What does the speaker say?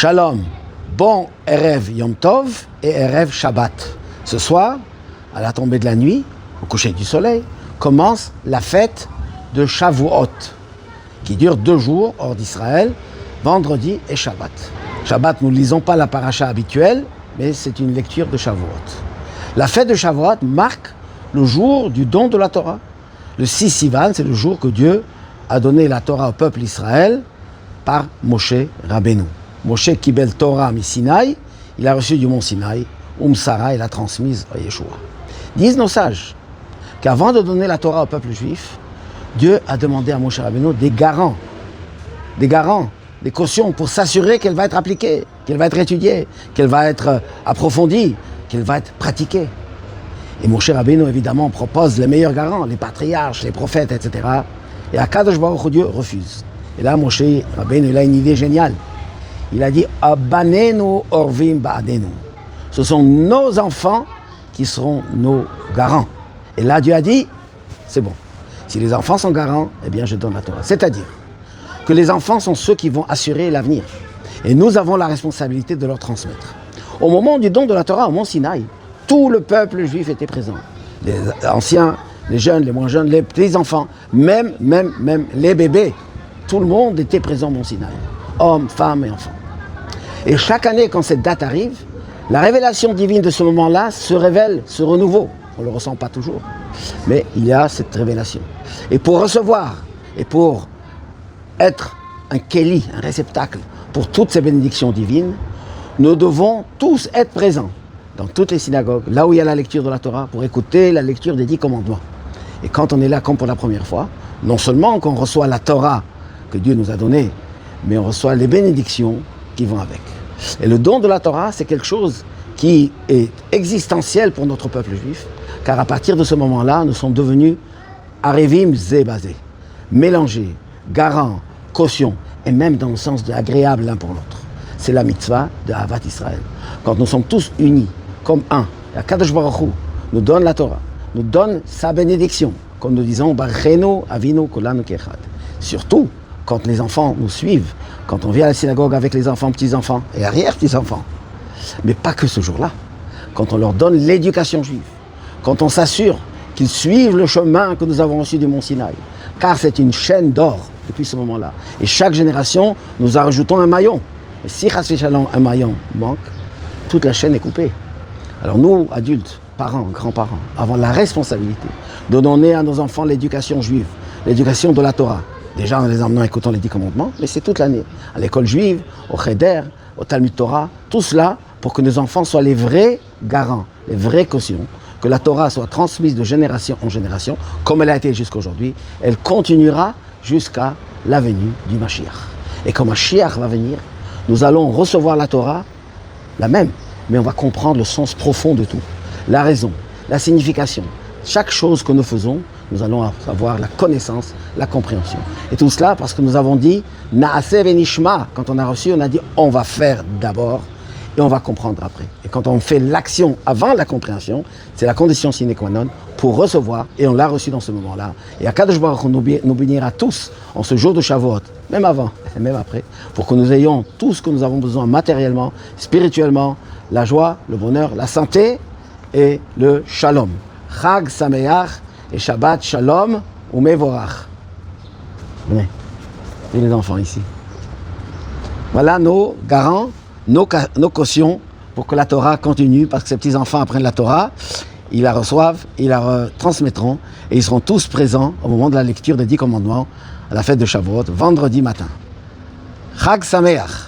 Shalom, bon Erev Yom Tov et Erev Shabbat. Ce soir, à la tombée de la nuit, au coucher du soleil, commence la fête de Shavuot, qui dure 2 jours hors d'Israël, vendredi et Shabbat. Shabbat, nous ne lisons pas la paracha habituelle, mais c'est une lecture de Shavuot. La fête de Shavuot marque le jour du don de la Torah. Le 6 Sivan, c'est le jour que Dieu a donné la Torah au peuple Israël par Moshe Rabbeinu. Moshe Kibel Torah mi Sinaï, il a reçu du mont Sinaï, Sarah, il l'a transmise à Yeshua. Disent nos sages qu'avant de donner la Torah au peuple juif, Dieu a demandé à Moshe Rabbeinu des garants, des cautions pour s'assurer qu'elle va être appliquée, qu'elle va être étudiée, qu'elle va être approfondie, qu'elle va être pratiquée. Et Moshe Rabbeinu, évidemment, propose les meilleurs garants, les patriarches, les prophètes, etc. Et Akadosh Baruch Hu, Dieu refuse. Et là, Moshe Rabbeinu, il a une idée géniale. Il a dit « Abanenu orvim ba'adenu ». Ce sont nos enfants qui seront nos garants. Et là, Dieu a dit « C'est bon. Si les enfants sont garants, eh bien, je donne la Torah. » C'est-à-dire que les enfants sont ceux qui vont assurer l'avenir. Et nous avons la responsabilité de leur transmettre. Au moment du don de la Torah au mont Sinaï, tout le peuple juif était présent. Les anciens, les jeunes, les moins jeunes, les petits-enfants, même les bébés. Tout le monde était présent au mont Sinaï. Hommes, femmes et enfants. Et chaque année, quand cette date arrive, la révélation divine de ce moment-là se révèle, se renouvelle. On ne le ressent pas toujours, mais il y a cette révélation. Et pour recevoir, et pour être un kéli, un réceptacle pour toutes ces bénédictions divines, nous devons tous être présents dans toutes les synagogues, là où il y a la lecture de la Torah, pour écouter la lecture des 10 commandements. Et quand on est là comme pour la première fois, non seulement qu'on reçoit la Torah que Dieu nous a donnée, mais on reçoit les bénédictions qui vont avec. Et le don de la Torah, c'est quelque chose qui est existentiel pour notre peuple juif, car à partir de ce moment-là, nous sommes devenus arevim zébazé, mélangés, garants, caution, et même dans le sens de agréable l'un pour l'autre. C'est la mitzvah de Ahavat Israël. Quand nous sommes tous unis comme un, et Akadosh Baruch Hu nous donne la Torah, nous donne sa bénédiction, comme nous disons, Barchenu Avinu Kolanu Kechad. Surtout quand les enfants nous suivent, quand on vient à la synagogue avec les enfants, petits-enfants et arrière-petits-enfants. Mais pas que ce jour-là. Quand on leur donne l'éducation juive, quand on s'assure qu'ils suivent le chemin que nous avons reçu du mont Sinaï, car c'est une chaîne d'or depuis ce moment-là. Et chaque génération, nous rajoutons un maillon. Et si chas v'shalom, un maillon manque, toute la chaîne est coupée. Alors nous, adultes, parents, grands-parents, avons la responsabilité de donner à nos enfants l'éducation juive, l'éducation de la Torah. Déjà en les emmenant écoutant les 10 commandements, mais c'est toute l'année. À l'école juive, au Cheder, au Talmud Torah, tout cela pour que nos enfants soient les vrais garants, les vraies cautions, que la Torah soit transmise de génération en génération, comme elle a été jusqu'à aujourd'hui. Elle continuera jusqu'à la venue du Mashiach. Et quand Mashiach va venir, nous allons recevoir la Torah, la même, mais on va comprendre le sens profond de tout. La raison, la signification. Chaque chose que nous faisons, nous allons avoir la connaissance, la compréhension. Et tout cela parce que nous avons dit « Naaseh venishma ». Quand on a reçu, on a dit « on va faire d'abord » et on va comprendre après. Et quand on fait l'action avant la compréhension, c'est la condition sine qua non pour recevoir, et on l'a reçu dans ce moment-là. Et Akadosh Baruch Hu nous bénira tous en ce jour de Shavuot, même avant et même après, pour que nous ayons tout ce que nous avons besoin matériellement, spirituellement, la joie, le bonheur, la santé et le shalom. Chag Sameach et Shabbat Shalom ou Mevorach. Venez, et les enfants ici. Voilà nos garants, nos cautions pour que la Torah continue, parce que ces petits-enfants apprennent la Torah, ils la reçoivent, ils la transmettront, et ils seront tous présents au moment de la lecture des 10 commandements à la fête de Shavuot, vendredi matin. Chag Sameach.